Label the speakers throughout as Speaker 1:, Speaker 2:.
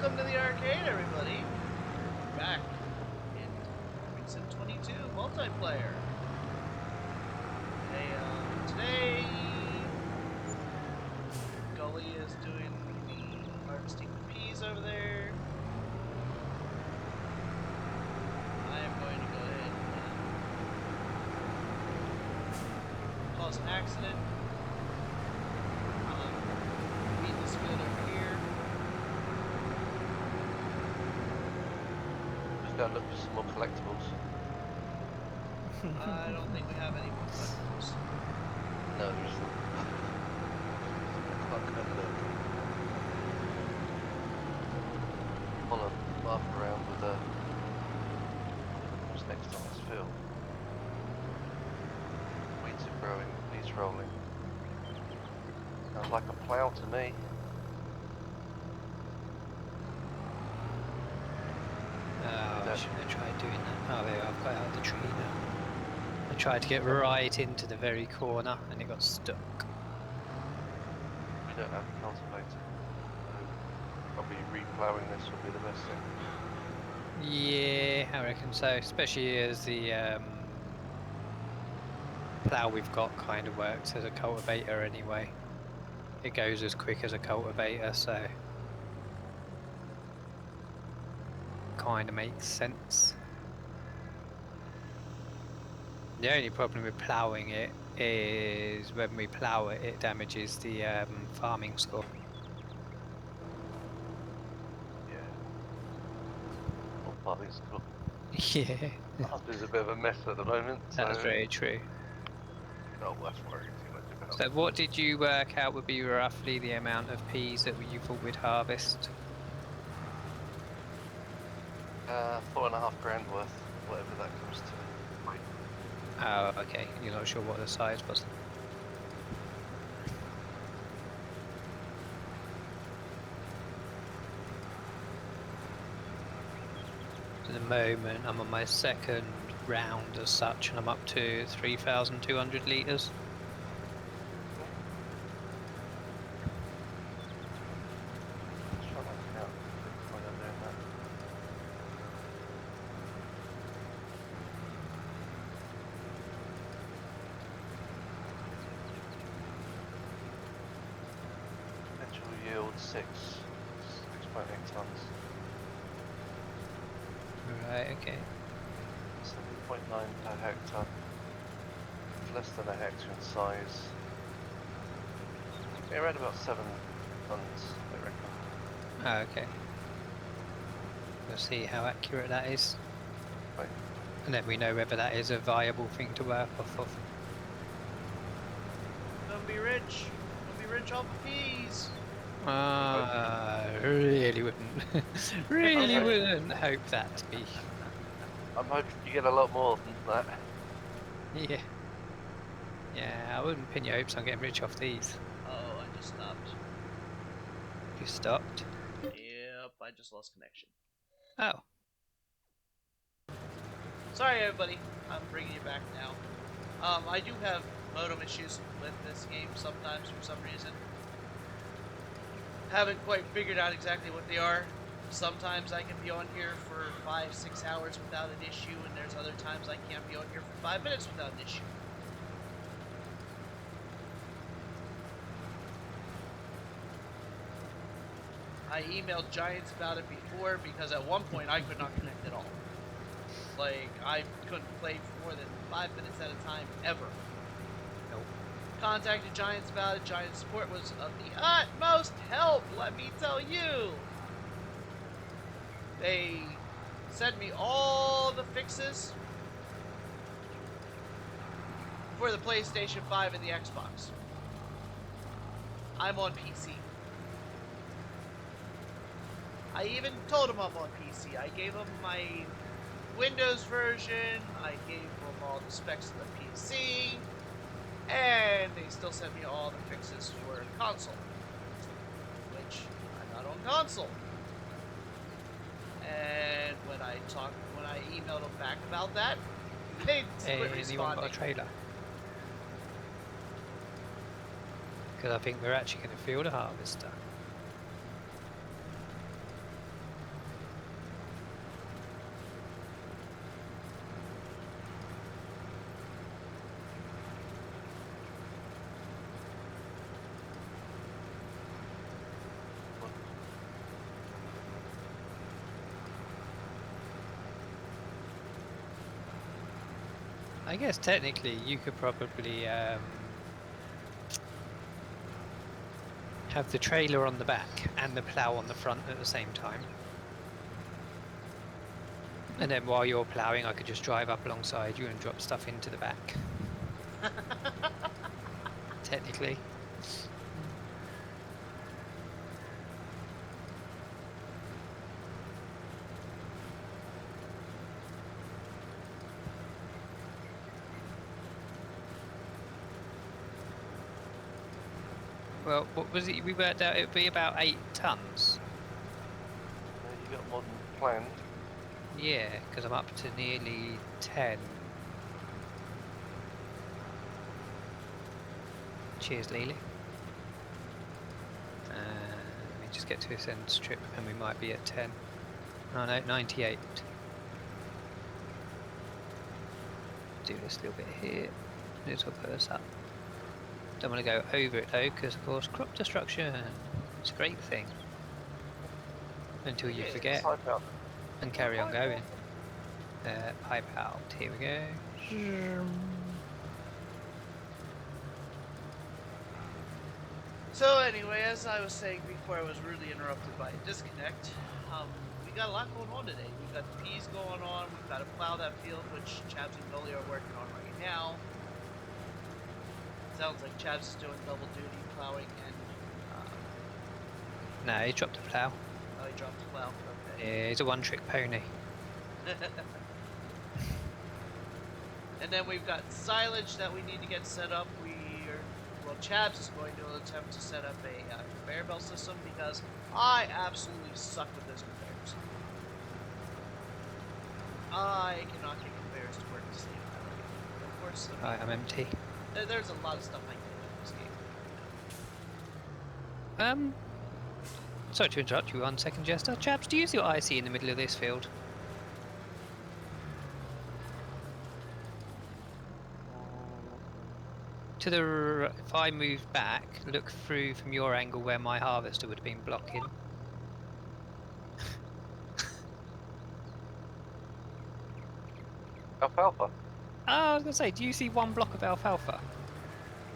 Speaker 1: Welcome to the arcade, everybody. We're back in Sim 22 multiplayer. Today, Gully is doing the harvesting the peas over there. I am going to go ahead and cause an accident. Beat this field over here.
Speaker 2: Go look for some more collectibles.
Speaker 1: I don't think we have any more collectibles.
Speaker 2: No, there isn't. I can't look. Want to laugh around with what's next on this field? Weeds are growing, leaves rolling. Sounds like a plough to me.
Speaker 3: I shouldn't have tried doing that. Oh, there, I've got out of the tree now. I tried to get right into the very corner and it got stuck.
Speaker 2: We don't have a cultivator. Probably reploughing this would be the best thing.
Speaker 3: Yeah, I reckon so. Especially as the plough we've got kind of works as a cultivator anyway. It goes as quick as a cultivator, so kind of makes sense. The only problem with ploughing it is when we plough it, it damages the farming score.
Speaker 2: Yeah. Or farming school.
Speaker 3: Yeah.
Speaker 2: Ours is a bit of a mess at the moment.
Speaker 3: That's very true.
Speaker 2: Not worth worrying too much about.
Speaker 3: So what did you work out would be roughly the amount of peas that you thought we'd harvest?
Speaker 2: 4.5 grand worth, whatever that comes to.
Speaker 3: Oh, okay. You're not sure what the size was. At the moment, I'm on my second round as such, and I'm up to 3,200 litres.
Speaker 2: Let's try that out. While I'm doing that. Potential yield 6.8 tons.
Speaker 3: Right, okay.
Speaker 2: 7.9 per hectare. It's less than a hectare in size. Yeah, around about 7 tons, I reckon.
Speaker 3: Oh, okay. We'll see how accurate that is.
Speaker 2: Right.
Speaker 3: And then we know whether that is a viable thing to work off of.
Speaker 1: Don't be rich. Don't be rich off of peas.
Speaker 3: Really wouldn't. Really wouldn't hope that to be.
Speaker 2: I'm hoping you get a lot more than that.
Speaker 3: Yeah. Yeah, I wouldn't pin your hopes on getting rich off these.
Speaker 1: Oh, I just stopped.
Speaker 3: You stopped?
Speaker 1: Yep, I just lost connection.
Speaker 3: Oh.
Speaker 1: Sorry, everybody. I'm bringing you back now. I do have modem issues with this game sometimes for some reason. Haven't quite figured out exactly what they are. Sometimes I can be on here for 5-6 hours without an issue, and there's other times I can't be on here for 5 minutes without an issue. I emailed Giants about it before because at one point I could not connect at all. Like, I couldn't play for more than 5 minutes at a time, ever.
Speaker 3: Nope.
Speaker 1: Contacted Giants about it. Giant support was of the utmost help, let me tell you. They sent me all the fixes for the PlayStation 5 and the Xbox. I'm on PC. I even told them I'm on PC. I gave them my Windows version, I gave them all the specs of the PC, and they still sent me all the fixes for console, which I'm not on console. And when I emailed them back about that, they quit responding.
Speaker 3: Anyone got a trailer? Because I think we're actually going to field a harvester. I guess technically you could probably have the trailer on the back and the plough on the front at the same time. And then while you're ploughing, I could just drive up alongside you and drop stuff into the back. Technically. Well, what was it? We worked out it would be about 8 tons.
Speaker 2: You got more than planned.
Speaker 3: Yeah, because I'm up to nearly 10. Cheers, Lily. Let me just get to this end strip and we might be at 10. Oh no, 98. Do this little bit here. This will put us up. Don't want to go over it though, because of course crop destruction. It's a great thing. Until you forget and carry on going. Pipe out. Here we go.
Speaker 1: So anyway, as I was saying before, I was rudely interrupted by a disconnect. We got a lot going on today. We've got the peas going on. We've got to plow that field, which Chabs and Billy are working on right now. Sounds like Chabs is doing double duty, plowing and...
Speaker 3: No, he dropped the plough.
Speaker 1: Oh, he dropped the plow. Okay.
Speaker 3: Yeah, he's a one-trick pony.
Speaker 1: And then we've got silage that we need to get set up. Well, Chabs is going to attempt to set up a conveyor belt system because I absolutely suck with those conveyors. I cannot get conveyors to work to save my life. Of course,
Speaker 3: I'm empty.
Speaker 1: There's a lot of stuff I can do in this game.
Speaker 3: Sorry to interrupt you 1 second, Jester. Chaps, do you see what I see in the middle of this field? To the if I move back, look through from your angle where my harvester would have been blocking.
Speaker 2: Alfalfa.
Speaker 3: Oh, I was gonna say, do you see one block of alfalfa?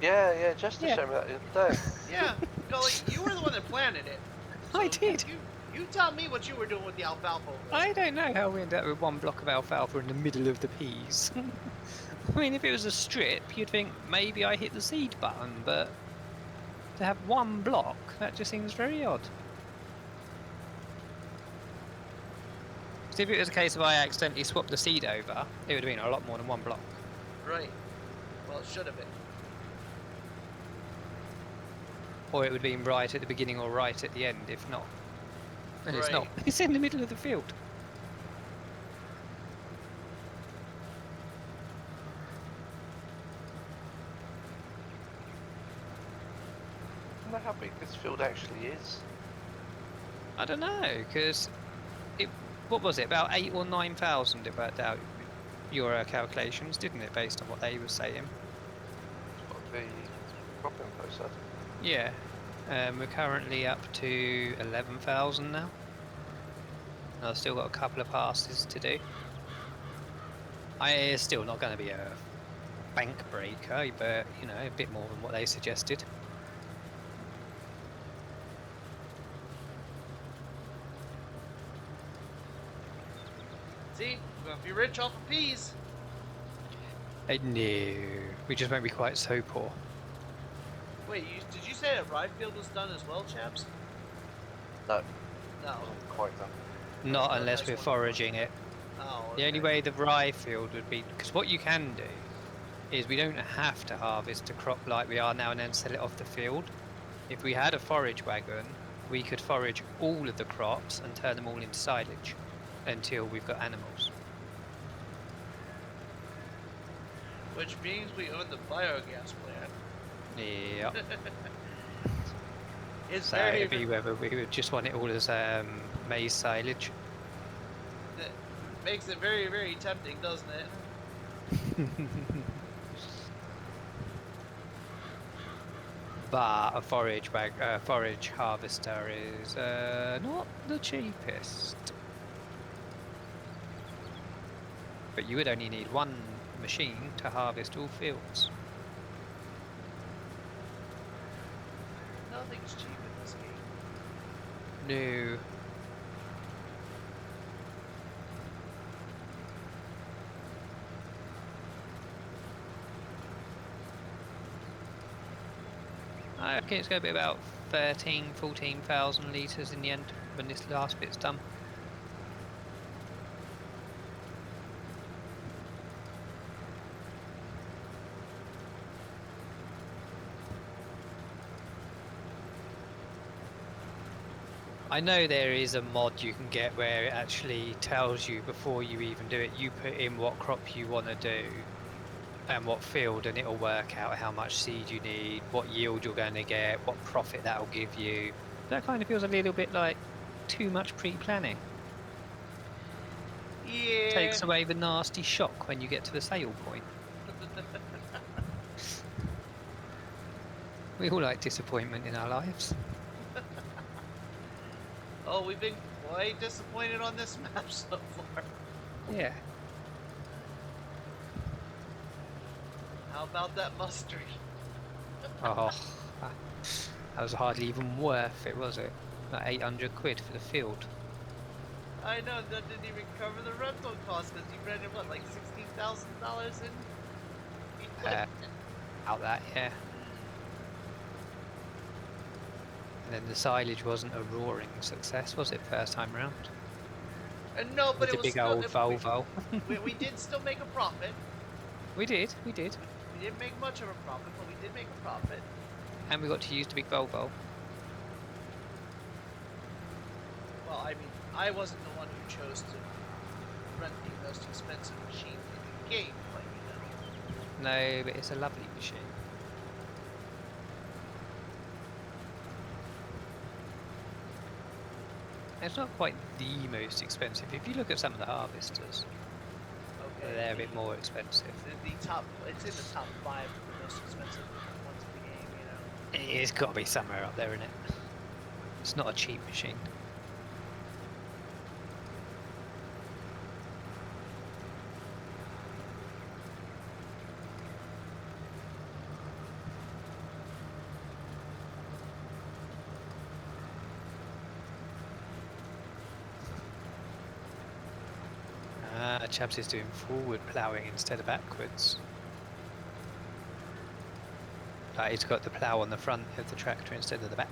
Speaker 2: Yeah, just to
Speaker 3: Yeah.
Speaker 2: show me that the other day.
Speaker 1: Yeah, Gully, you were the one that planted it.
Speaker 3: I did.
Speaker 1: You tell me what you were doing with the alfalfa.
Speaker 3: I don't know how we ended up with one block of alfalfa in the middle of the peas. I mean, if it was a strip, you'd think maybe I hit the seed button, but to have one block, that just seems very odd. So if it was a case of I accidentally swapped the seed over, it would have been a lot more than one block.
Speaker 1: Right. Well, it should have been.
Speaker 3: Or it would have been right at the beginning or right at the end, if not. And it's not.
Speaker 1: Right.
Speaker 3: It's in the middle of the field.
Speaker 2: I don't know how big this field actually is.
Speaker 3: I don't know, because what was it, about 8 or 9,000 it worked out your calculations, didn't it, based on what they were saying?
Speaker 2: It's got the crop info said.
Speaker 3: Yeah, we're currently up to 11,000 now. And I've still got a couple of passes to do. It's still not going to be a bank breaker, but you know, a bit more than what they suggested.
Speaker 1: See, we're gonna be rich off of peas.
Speaker 3: No, we just won't be quite so poor.
Speaker 1: Wait, did you say that rye field was done as well, chaps?
Speaker 2: No,
Speaker 1: No.
Speaker 2: wasn't quite done.
Speaker 3: Not
Speaker 1: Okay,
Speaker 3: unless
Speaker 1: that's
Speaker 3: we're
Speaker 1: one.
Speaker 3: foraging it.
Speaker 1: Oh.
Speaker 3: The only
Speaker 1: okay.
Speaker 3: way the rye field would be, because what you can do is we don't have to harvest a crop like we are now and then sell it off the field. If we had a forage wagon, we could forage all of the crops and turn them all into silage until we've got animals.
Speaker 1: Which means we own the biogas plant.
Speaker 3: Yeah.
Speaker 1: It's
Speaker 3: So
Speaker 1: very.
Speaker 3: it'd be whether we would just want it all as maize silage.
Speaker 1: That makes it very, very tempting, doesn't it?
Speaker 3: But a forage harvester is not the cheapest. But you would only need one machine to harvest all fields.
Speaker 1: Nothing's cheap in this game.
Speaker 3: No. I reckon it's going to be about 14,000 litres in the end when this last bit's done. I know there is a mod you can get where it actually tells you before you even do it, you put in what crop you want to do and what field, and it'll work out how much seed you need, what yield you're going to get, what profit that'll give you. That kind of feels a little bit like too much pre-planning.
Speaker 1: Yeah.
Speaker 3: Takes away the nasty shock when you get to the sale point. We all like disappointment in our lives.
Speaker 1: Oh, we've been quite disappointed on this map so far.
Speaker 3: Yeah.
Speaker 1: How about that mustard?
Speaker 3: Oh, that was hardly even worth it, was it? Like 800 quid for the field.
Speaker 1: I know, that didn't even cover the rental cost because you rented what, like $16,000 in?
Speaker 3: Out that, yeah. And then the silage wasn't a roaring success, was it, first time round?
Speaker 1: No, but
Speaker 3: With
Speaker 1: it
Speaker 3: the
Speaker 1: was
Speaker 3: big
Speaker 1: still,
Speaker 3: old Volvo.
Speaker 1: we did still make a profit.
Speaker 3: We did, we did.
Speaker 1: We didn't make much of a profit, but we did make a profit.
Speaker 3: And we got to use the big Volvo.
Speaker 1: Well, I mean, I wasn't the one who chose to rent the most expensive machine in the game, but you know.
Speaker 3: No, but it's a lovely machine. It's not quite the most expensive. If you look at some of the harvesters,
Speaker 1: Okay.
Speaker 3: they're a bit more expensive.
Speaker 1: The top, it's in the top 5 of the most expensive ones in the game, you know.
Speaker 3: It's got to be somewhere up there, isn't it? It's not a cheap machine. Chaps is doing forward ploughing instead of backwards. Like he's got the plough on the front of the tractor instead of the back.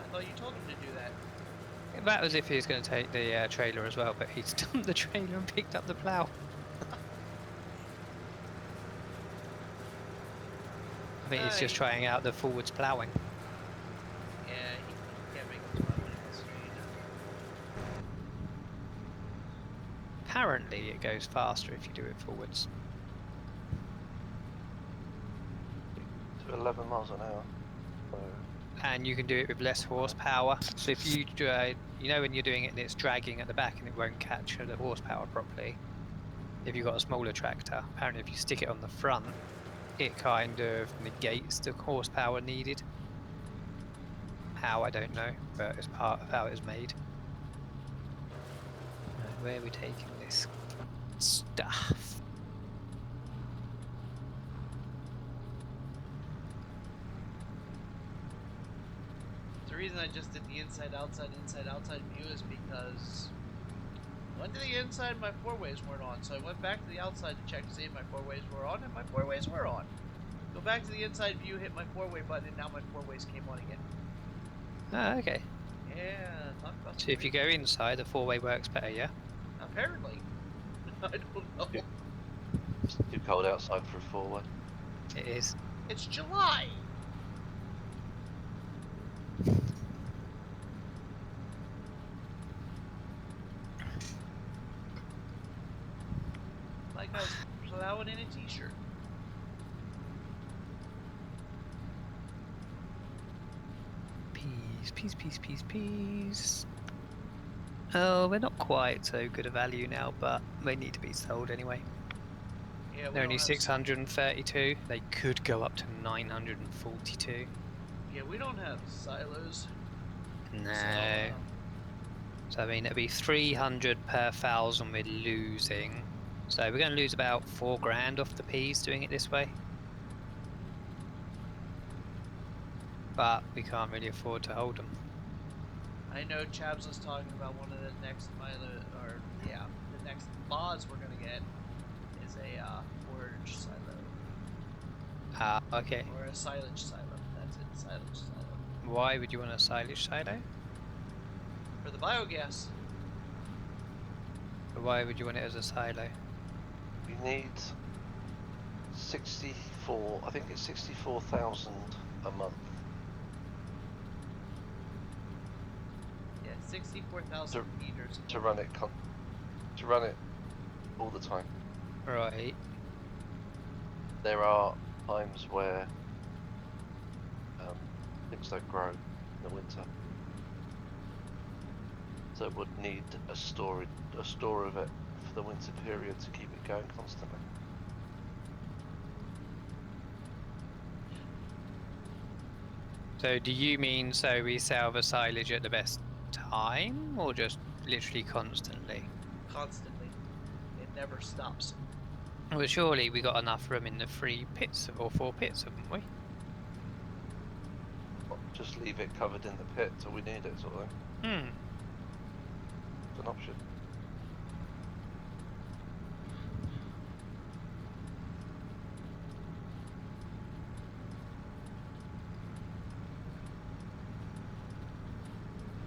Speaker 1: I thought you told him to do that.
Speaker 3: That was if he was going to take the trailer as well, but he's dumped the trailer and picked up the plough. I think he's just trying out the forwards ploughing.
Speaker 1: Yeah, he can't make it to my winning street.
Speaker 3: Apparently it goes faster if you do it forwards.
Speaker 2: To 11 miles an hour. So
Speaker 3: And you can do it with less horsepower. So if you you know when you're doing it and it's dragging at the back and it won't catch the horsepower properly, if you've got a smaller tractor, apparently if you stick it on the front, it kind of negates the horsepower needed. How, I don't know, but it's part of how it's made. Where are we taking this stuff?
Speaker 1: The reason I just did the inside outside view is because I went to the inside, my 4-ways weren't on, so I went back to the outside to check to see if my 4-ways were on, and my 4-ways were on. Go back to the inside view, hit my 4-way button, and now my 4-ways came on again.
Speaker 3: Ah, okay.
Speaker 1: Yeah, talk about
Speaker 3: So if you go inside, the 4-way works better, yeah?
Speaker 1: apparently. I don't know.
Speaker 2: Yeah. it's too cold outside for a 4-way.
Speaker 3: It is.
Speaker 1: It's July! Like I was plowing in a t-shirt.
Speaker 3: Peas. Oh, we're not quite so good a value now, but they need to be sold anyway.
Speaker 1: Yeah, we
Speaker 3: They're only
Speaker 1: don't have
Speaker 3: 632. They could go up to 942.
Speaker 1: Yeah, we don't have silos.
Speaker 3: No.
Speaker 1: So,
Speaker 3: So I mean, it'd be 300 per thousand we're losing. So we're going to lose about 4 grand off the peas doing it this way. But we can't really afford to hold them.
Speaker 1: I know Chabs was talking about one of the next the next mods we're gonna get is a forage silo
Speaker 3: Ah, okay.
Speaker 1: or a silage silo. That's it, silage silo
Speaker 3: Why would you want a silage silo?
Speaker 1: for the biogas.
Speaker 3: Why would you want it as a silo?
Speaker 2: We need 64. I think it's 64,000 a month.
Speaker 1: Yeah, 64,000 meters
Speaker 2: to run it all the time.
Speaker 3: Right.
Speaker 2: There are times where things don't grow in the winter, so it would need a store of it for the winter period to keep it going constantly.
Speaker 3: So do you mean so we sell the silage at the best time, or just literally constantly?
Speaker 1: constantly. It never stops.
Speaker 3: Well, surely we got enough room in the 3 pits, or 4 pits, haven't we?
Speaker 2: Just leave it covered in the pit till we need it, sort of thing. It's an option.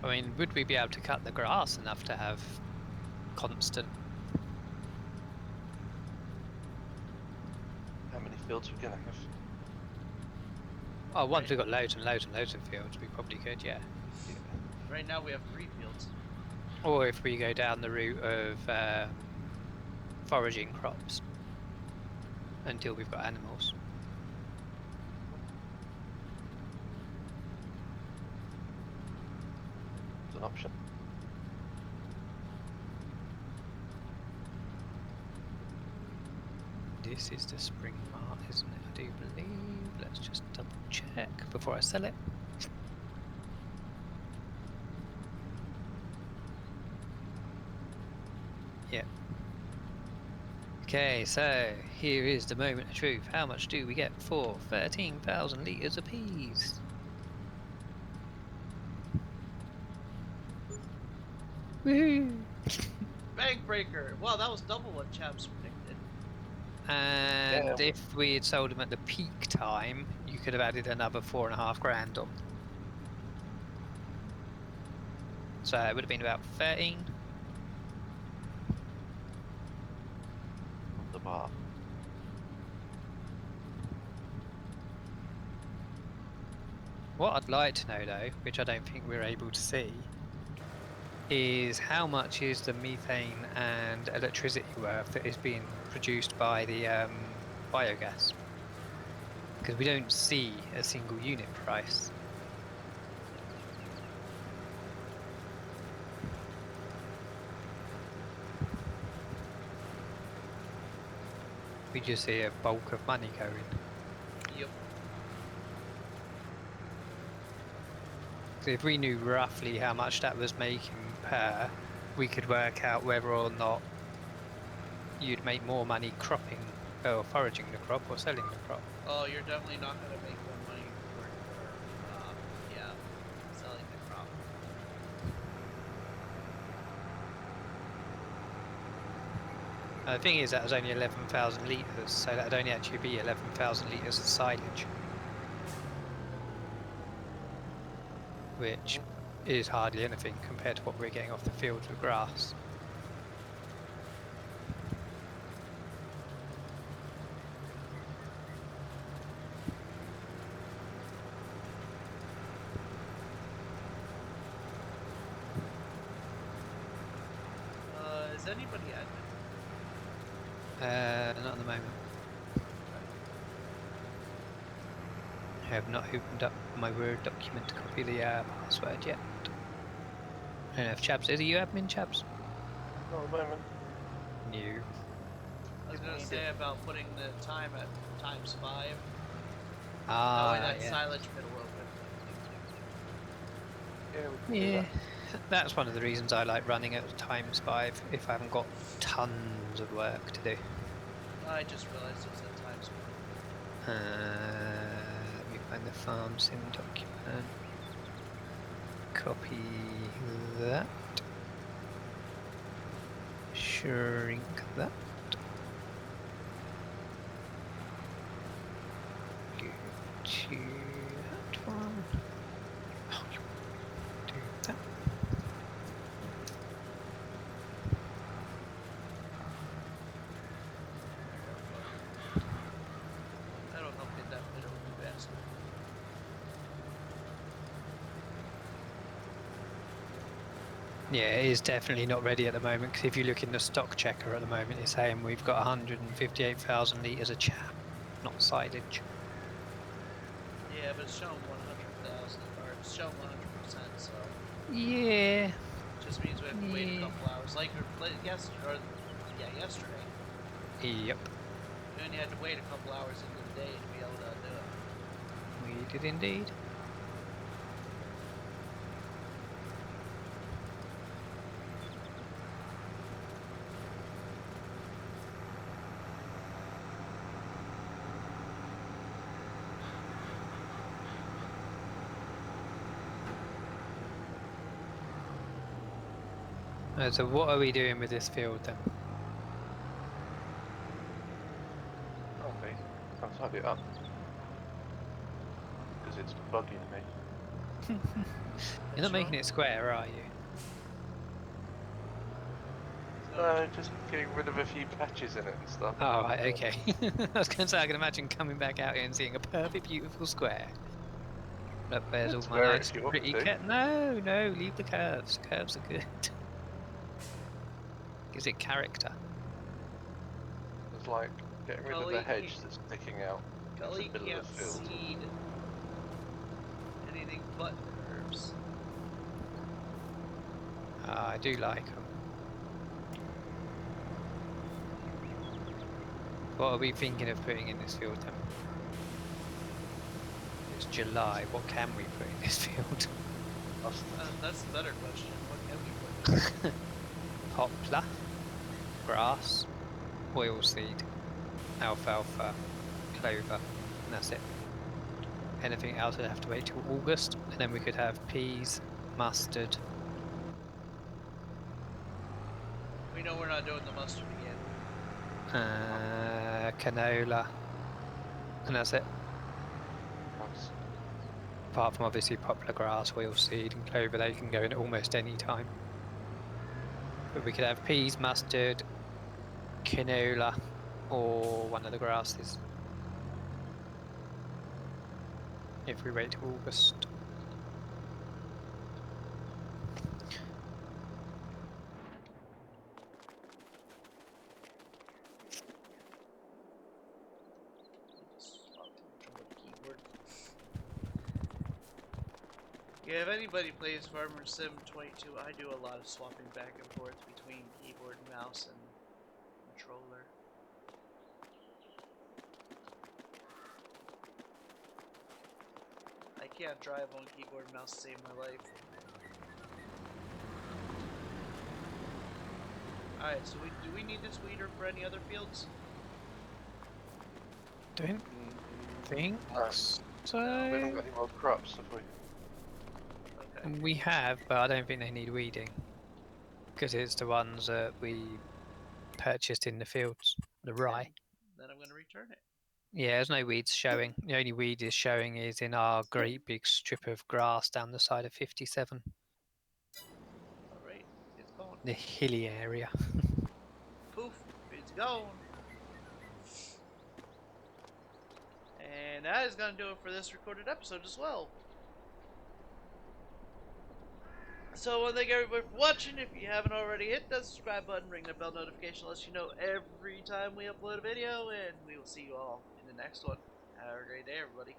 Speaker 3: I mean, would we be able to cut the grass enough to have constant?
Speaker 2: How many fields we're gonna have?
Speaker 3: Oh, once we've got loads and loads and loads of fields, we probably could, yeah.
Speaker 1: Right now we have 3 fields.
Speaker 3: Or if we go down the route of foraging crops until we've got animals.
Speaker 2: It's an option.
Speaker 3: This is the spring mart, isn't it? I do believe. Let's just double check before I sell it. Yep. Okay, so here is the moment of truth. How much do we get for 13,000 litres apiece? Woohoo!
Speaker 1: Bank breaker! Wow, that was double what Chabs predicted.
Speaker 3: And
Speaker 2: Yeah.
Speaker 3: if we had sold them at the peak time, you could have added another 4.5 grand on. So it would have been about 13.
Speaker 2: The bar.
Speaker 3: What I'd like to know though, which I don't think we're able to see, is how much is the methane and electricity worth that is being produced by the biogas? Because we don't see a single unit price. We just see a bulk of money going.
Speaker 1: Yep.
Speaker 3: So if we knew roughly how much that was making per, we could work out whether or not you'd make more money cropping or foraging the crop or selling the crop.
Speaker 1: Oh, you're definitely not going to make more money for selling the crop.
Speaker 3: And the thing is, that was only 11,000 litres, so that'd only actually be 11,000 litres of silage. Which is hardly anything compared to what we're getting off the fields with grass.
Speaker 1: Is anybody admin?
Speaker 3: Not at the moment. I have not opened up my Word document to copy the password yet. I don't know if Chabs is. Are you admin, Chabs?
Speaker 2: Not at the moment.
Speaker 3: New.
Speaker 1: I was
Speaker 2: If
Speaker 1: going
Speaker 2: we
Speaker 1: to
Speaker 2: need
Speaker 1: say
Speaker 2: it.
Speaker 1: about putting the time at ×5. That
Speaker 3: Ah,
Speaker 1: way that
Speaker 3: yeah.
Speaker 1: silage pit will open.
Speaker 2: Yeah, we can do
Speaker 3: Yeah,
Speaker 2: that.
Speaker 3: that's one of the reasons I like running at times 5 if I haven't got tons of work to do.
Speaker 1: I just realized it was at times 1.
Speaker 3: Let me find the farm sim document. Copy that. Shrink that. Go to that one. Do that.
Speaker 1: That'll help get that bit over faster.
Speaker 3: Yeah, it is definitely not ready at the moment because if you look in the stock checker at the moment, it's saying we've got 158,000 litres of chaff, not silage.
Speaker 1: Yeah, but it's showing 100,000, or it's showing 100%, so
Speaker 3: Yeah.
Speaker 1: it just means we have to wait a
Speaker 3: Yeah.
Speaker 1: couple hours. Yesterday.
Speaker 3: Yep.
Speaker 1: We only had to wait a couple hours into the day to be able to do it.
Speaker 3: We did indeed. So what are we doing with this field then?
Speaker 2: Okay, I'll tidy it up. Because it's bugging me.
Speaker 3: You're not making it square, are you?
Speaker 2: No, just getting rid of a few patches in it and stuff.
Speaker 3: Oh, right, okay. I was going to say, I can imagine coming back out here and seeing a perfect, beautiful square. Look, there's all
Speaker 2: It's
Speaker 3: my
Speaker 2: where
Speaker 3: nice,
Speaker 2: if you want
Speaker 3: pretty
Speaker 2: to.
Speaker 3: No, no, leave the curves. Curves are good. Gives it character.
Speaker 2: It's like getting rid of the hedge that's sticking out into
Speaker 1: Gully
Speaker 2: the middle
Speaker 1: can't
Speaker 2: of the field.
Speaker 1: seed anything but curves.
Speaker 3: I do like them. What are we thinking of putting in this field then? It's July. What can we put in this field?
Speaker 2: Mustard.
Speaker 1: That's the better question. What can we put?
Speaker 3: Poplar, grass, oilseed, alfalfa, clover, and that's it. Anything else would have to wait till August, and then we could have peas, mustard.
Speaker 1: We know we're not doing the mustard again.
Speaker 3: Canola, and that's it.
Speaker 2: Nice.
Speaker 3: Apart from obviously poplar, grass, oilseed, and clover, they can go in almost any time. But we could have peas, mustard, canola, or one of the grasses. If we wait till August.
Speaker 1: Swap control keyboard. Yeah, if anybody plays Farmer Sim 22, I do a lot of swapping back and forth between keyboard, mouse, and controller. I can't drive on keyboard and mouse to save my life. Alright, so do we need this weeder for any other fields?
Speaker 3: Don't think
Speaker 2: No.
Speaker 3: so.
Speaker 2: We haven't got any more crops, have we?
Speaker 1: Okay.
Speaker 3: We have, but I don't think they need weeding because it's the ones that we purchased in the fields, the rye.
Speaker 1: Then I'm going to return it.
Speaker 3: Yeah, there's no weeds showing. The only weed is showing is in our great big strip of grass down the side of 57,
Speaker 1: Alright, it's gone.
Speaker 3: the hilly area.
Speaker 1: Poof, it's gone. And that is going to do it for this recorded episode as well. So I want to thank everybody for watching. If you haven't already, hit that subscribe button, ring the bell notification, lets you know every time we upload a video, and we will see you all in the next one. Have a great day, everybody.